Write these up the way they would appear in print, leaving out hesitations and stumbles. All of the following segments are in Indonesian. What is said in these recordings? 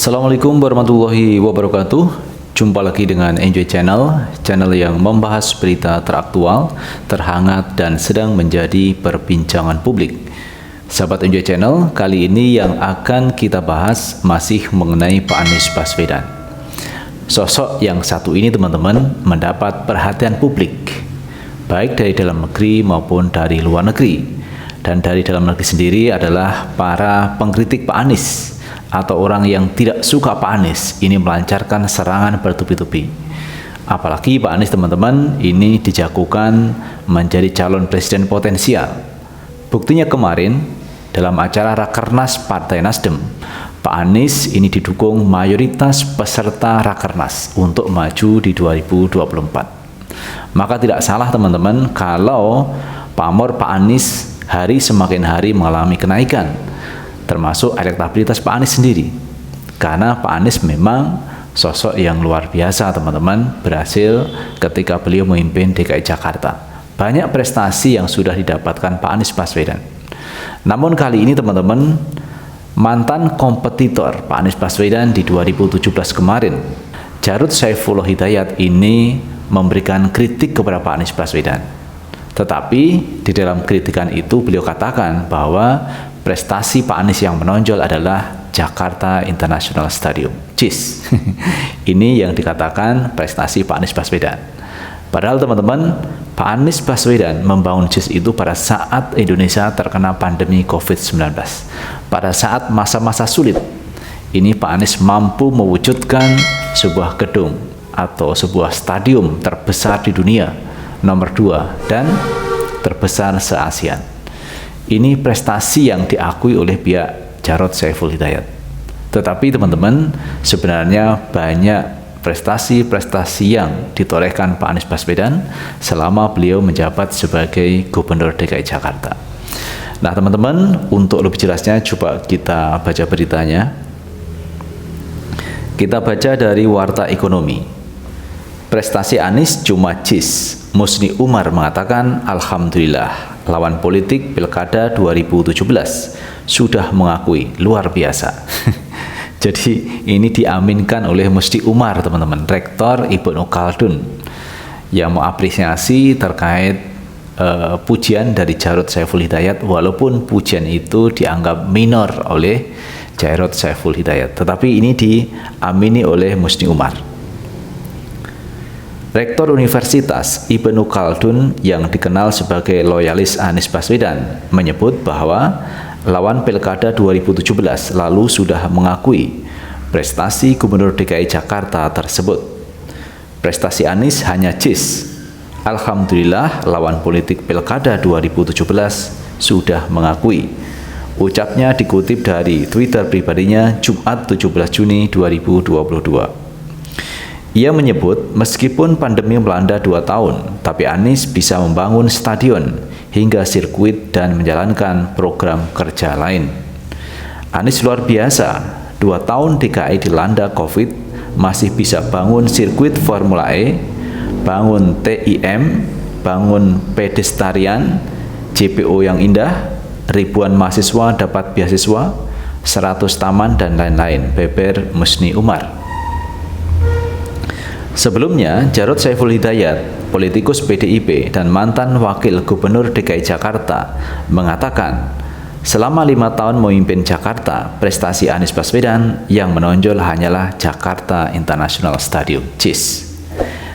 Assalamualaikum warahmatullahi wabarakatuh. Jumpa lagi dengan Enjoy Channel yang membahas berita teraktual, terhangat, dan sedang menjadi perbincangan publik. Sahabat Enjoy Channel, kali ini yang akan kita bahas masih mengenai Pak Anies Baswedan. Sosok yang satu ini teman-teman mendapat perhatian publik, baik dari dalam negeri maupun dari luar negeri. Dan dari dalam negeri sendiri adalah para pengkritik Pak Anies atau orang yang tidak suka Pak Anies ini melancarkan serangan bertubi-tubi. Apalagi Pak Anies teman-teman ini dijagokan menjadi calon presiden potensial. Buktinya kemarin dalam acara Rakernas Partai Nasdem, Pak Anies ini didukung mayoritas peserta Rakernas untuk maju di 2024. Maka tidak salah teman-teman kalau pamor Pak Anies hari semakin hari mengalami kenaikan, termasuk elektabilitas Pak Anies sendiri. Karena Pak Anies memang sosok yang luar biasa teman-teman, berhasil ketika beliau memimpin DKI Jakarta. Banyak prestasi yang sudah didapatkan Pak Anies Baswedan. Namun kali ini teman-teman, mantan kompetitor Pak Anies Baswedan di 2017 kemarin, Jarod Saifullah Hidayat ini memberikan kritik kepada Pak Anies Baswedan. Tetapi di dalam kritikan itu beliau katakan bahwa prestasi Pak Anies yang menonjol adalah Jakarta International Stadium, JIS. Ini yang dikatakan prestasi Pak Anies Baswedan. Padahal teman-teman, Pak Anies Baswedan membangun JIS itu pada saat Indonesia terkena pandemi COVID-19. Pada saat masa-masa sulit, ini Pak Anies mampu mewujudkan sebuah gedung atau sebuah stadium terbesar di dunia, nomor 2 dan terbesar se-ASEAN. Ini prestasi yang diakui oleh pihak Jarod Saifullah Hidayat. Tetapi teman-teman, sebenarnya banyak prestasi-prestasi yang ditorehkan Pak Anies Baswedan selama beliau menjabat sebagai Gubernur DKI Jakarta. Nah teman-teman, untuk lebih jelasnya coba kita baca beritanya. Kita baca dari Warta Ekonomi. Prestasi Anies cuma JIS. Musni Umar mengatakan, Alhamdulillah, lawan politik Pilkada 2017 sudah mengakui, luar biasa. Jadi ini diaminkan oleh Musni Umar teman-teman, Rektor Ibnu Khaldun, yang mengapresiasi terkait pujian dari Jarod Saifullah Hidayat, walaupun pujian itu dianggap minor oleh Jarod Saifullah Hidayat, tetapi ini diamini oleh Musni Umar. Rektor Universitas Ibnu Khaldun yang dikenal sebagai loyalis Anies Baswedan menyebut bahwa lawan Pilkada 2017 lalu sudah mengakui prestasi Gubernur DKI Jakarta tersebut. Prestasi Anies hanya JIS. Alhamdulillah lawan politik Pilkada 2017 sudah mengakui. Ucapnya dikutip dari Twitter pribadinya Jumat 17 Juni 2022. Ia menyebut meskipun pandemi melanda 2 tahun, tapi Anies bisa membangun stadion hingga sirkuit dan menjalankan program kerja lain. Anies luar biasa, 2 tahun DKI dilanda COVID, masih bisa bangun sirkuit Formula E, bangun TIM, bangun pedestrian, JPO yang indah, ribuan mahasiswa dapat beasiswa, 100 taman dan lain-lain, beber Musni Umar. Sebelumnya, Jarod Saifullah Hidayat, politikus PDIP dan mantan wakil gubernur DKI Jakarta, mengatakan, selama 5 tahun memimpin Jakarta, prestasi Anies Baswedan yang menonjol hanyalah Jakarta International Stadium, JIS.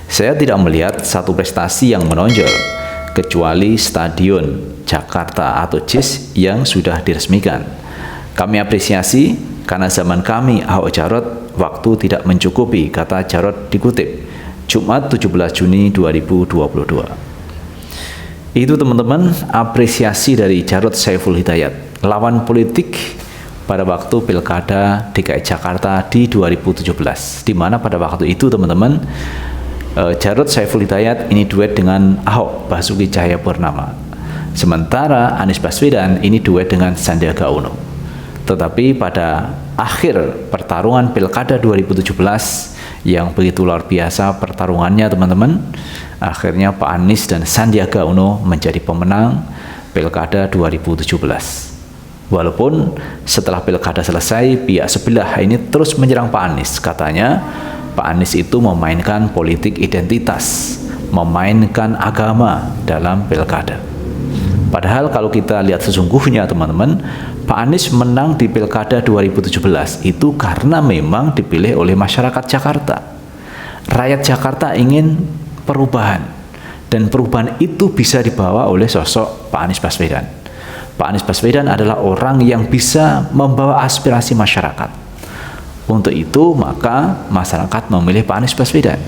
Saya tidak melihat satu prestasi yang menonjol, kecuali Stadion Jakarta atau JIS yang sudah diresmikan. Kami apresiasi karena zaman kami Ahok Jarod waktu tidak mencukupi, kata Jarod dikutip Jumat 17 Juni 2022. Itu teman-teman apresiasi dari Jarod Saifullah Hidayat, lawan politik pada waktu Pilkada DKI Jakarta di 2017, di mana pada waktu itu teman-teman Jarod Saifullah Hidayat ini duet dengan Ahok Basuki Cahayapurnama, sementara Anies Baswedan ini duet dengan Sandiaga Uno. Tetapi pada akhir pertarungan Pilkada 2017 yang begitu luar biasa pertarungannya teman-teman, akhirnya Pak Anies dan Sandiaga Uno menjadi pemenang Pilkada 2017. Walaupun setelah pilkada selesai, pihak sebelah ini terus menyerang Pak Anies. Katanya Pak Anies itu memainkan politik identitas, memainkan agama dalam pilkada. Padahal kalau kita lihat sesungguhnya teman-teman, Pak Anies menang di pilkada 2017 itu karena memang dipilih oleh masyarakat Jakarta. Rakyat Jakarta ingin perubahan, dan perubahan itu bisa dibawa oleh sosok Pak Anies Baswedan. Pak Anies Baswedan adalah orang yang bisa membawa aspirasi masyarakat. Untuk itu maka masyarakat memilih Pak Anies Baswedan.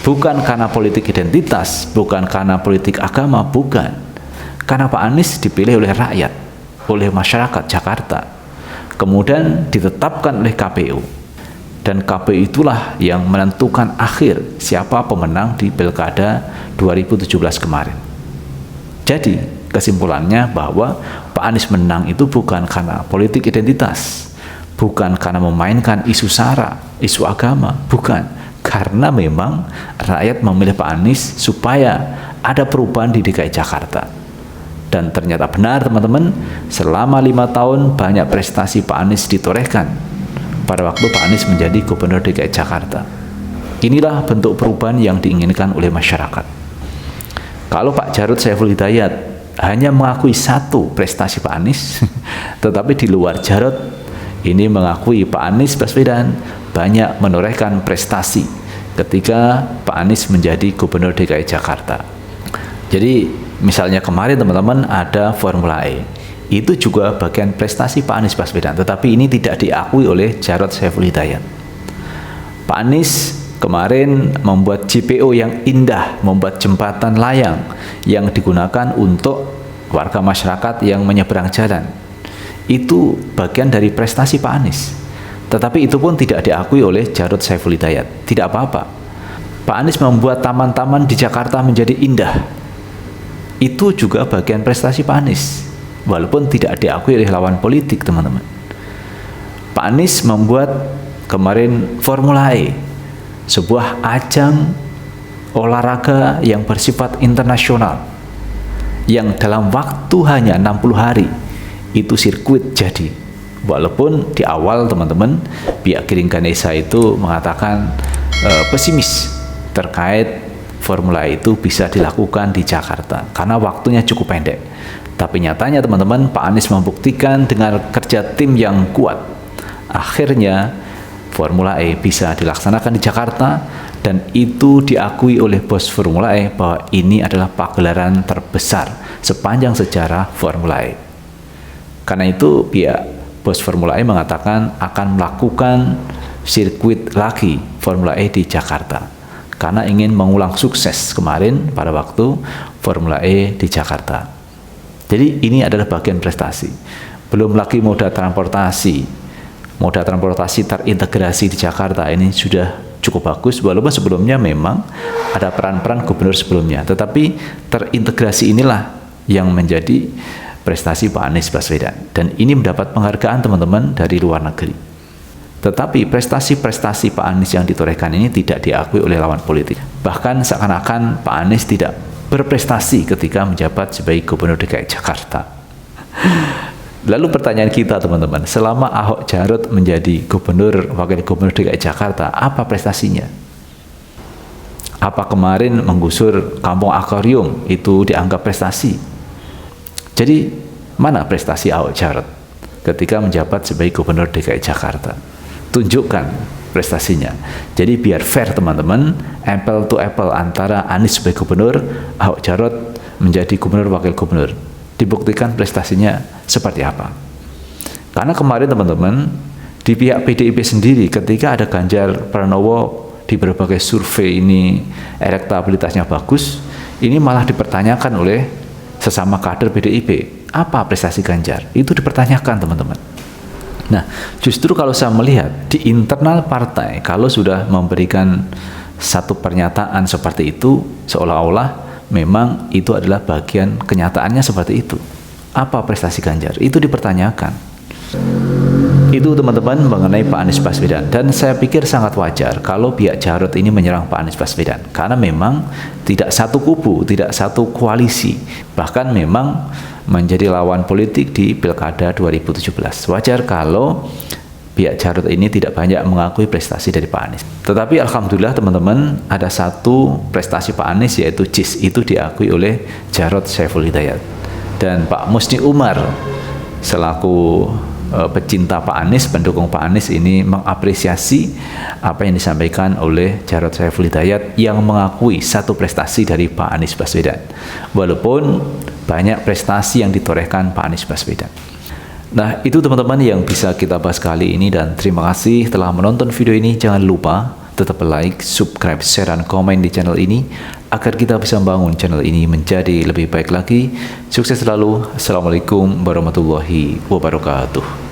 Bukan karena politik identitas, bukan karena politik agama, bukan. Karena Pak Anies dipilih oleh rakyat, oleh masyarakat Jakarta. Kemudian ditetapkan oleh KPU. Dan KPU itulah yang menentukan akhir siapa pemenang di Pilkada 2017 kemarin. Jadi kesimpulannya bahwa Pak Anies menang itu bukan karena politik identitas, bukan karena memainkan isu SARA, isu agama, bukan. Karena memang rakyat memilih Pak Anies supaya ada perubahan di DKI Jakarta. Dan ternyata benar teman-teman, selama 5 tahun banyak prestasi Pak Anies ditorehkan pada waktu Pak Anies menjadi Gubernur DKI Jakarta. Inilah bentuk perubahan yang diinginkan oleh masyarakat. Kalau Pak Jarod Saiful Hidayat hanya mengakui satu prestasi Pak Anies, tetapi di luar Jarod ini mengakui Pak Anies Baswedan banyak menorehkan prestasi ketika Pak Anies menjadi Gubernur DKI Jakarta. Jadi misalnya kemarin teman-teman ada Formula E, itu juga bagian prestasi Pak Anies Baswedan, tetapi ini tidak diakui oleh Jarod Saiful Hidayat. Pak Anies kemarin membuat JPO yang indah, membuat jembatan layang yang digunakan untuk warga masyarakat yang menyeberang jalan. Itu bagian dari prestasi Pak Anies. Tetapi itu pun tidak diakui oleh Jarod Saiful Hidayat. Tidak apa-apa. Pak Anies membuat taman-taman di Jakarta menjadi indah. Itu juga bagian prestasi Pak Anies. Walaupun tidak diakui oleh lawan politik, teman-teman. Pak Anies membuat kemarin Formula E, sebuah ajang olahraga yang bersifat internasional, yang dalam waktu hanya 60 hari itu sirkuit jadi. Walaupun di awal teman-teman pihak Giring Ganesa itu mengatakan pesimis terkait Formula E itu bisa dilakukan di Jakarta karena waktunya cukup pendek. Tapi nyatanya teman-teman, Pak Anies membuktikan dengan kerja tim yang kuat, akhirnya Formula E bisa dilaksanakan di Jakarta, dan itu diakui oleh bos Formula E bahwa ini adalah pagelaran terbesar sepanjang sejarah Formula E. Karena itu pihak bos Formula E mengatakan akan melakukan sirkuit lagi Formula E di Jakarta karena ingin mengulang sukses kemarin pada waktu Formula E di Jakarta. Jadi ini adalah bagian prestasi. Belum lagi moda transportasi terintegrasi di Jakarta ini sudah cukup bagus, walaupun sebelumnya memang ada peran-peran gubernur sebelumnya, tetapi terintegrasi inilah yang menjadi prestasi Pak Anies Baswedan, dan ini mendapat penghargaan teman-teman dari luar negeri. Tetapi prestasi-prestasi Pak Anies yang ditorehkan ini tidak diakui oleh lawan politik. Bahkan seakan-akan Pak Anies tidak berprestasi ketika menjabat sebagai Gubernur DKI Jakarta. Lalu pertanyaan kita teman-teman, selama Ahok Jarot menjadi wakil gubernur DKI Jakarta, apa prestasinya? Apa kemarin menggusur kampung akuarium itu dianggap prestasi? Jadi mana prestasi Ahok Jarot ketika menjabat sebagai gubernur DKI Jakarta? Tunjukkan prestasinya. Jadi biar fair teman-teman, apple to apple antara Anies sebagai gubernur, Ahok Jarot menjadi gubernur wakil gubernur. Dibuktikan prestasinya seperti apa. Karena kemarin teman-teman, di pihak PDIP sendiri ketika ada Ganjar Pranowo di berbagai survei ini elektabilitasnya bagus, ini malah dipertanyakan oleh sesama kader PDIP. Apa prestasi Ganjar? Itu dipertanyakan teman-teman. Nah, justru kalau saya melihat di internal partai, kalau sudah memberikan satu pernyataan seperti itu, seolah-olah memang itu adalah bagian kenyataannya seperti itu. Apa prestasi Ganjar? Itu dipertanyakan. Itu teman-teman mengenai Pak Anies Baswedan. Dan saya pikir sangat wajar kalau pihak Jarot ini menyerang Pak Anies Baswedan. Karena memang tidak satu kubu, tidak satu koalisi. Bahkan memang menjadi lawan politik di Pilkada 2017. Wajar kalau pihak Jarod ini tidak banyak mengakui prestasi dari Pak Anies. Tetapi alhamdulillah teman-teman, ada satu prestasi Pak Anies, yaitu JIS, itu diakui oleh Jarod Saiful Hidayat. Dan Pak Musni Umar selaku pecinta Pak Anies, pendukung Pak Anies ini mengapresiasi apa yang disampaikan oleh Jarod Saiful Hidayat yang mengakui satu prestasi dari Pak Anies Baswedan. Walaupun banyak prestasi yang ditorehkan Pak Anies Baswedan. Nah, itu teman-teman yang bisa kita bahas kali ini, dan terima kasih telah menonton video ini. Jangan lupa tetap like, subscribe, share, dan komen di channel ini agar kita bisa membangun channel ini menjadi lebih baik lagi. Sukses selalu. Assalamualaikum warahmatullahi wabarakatuh.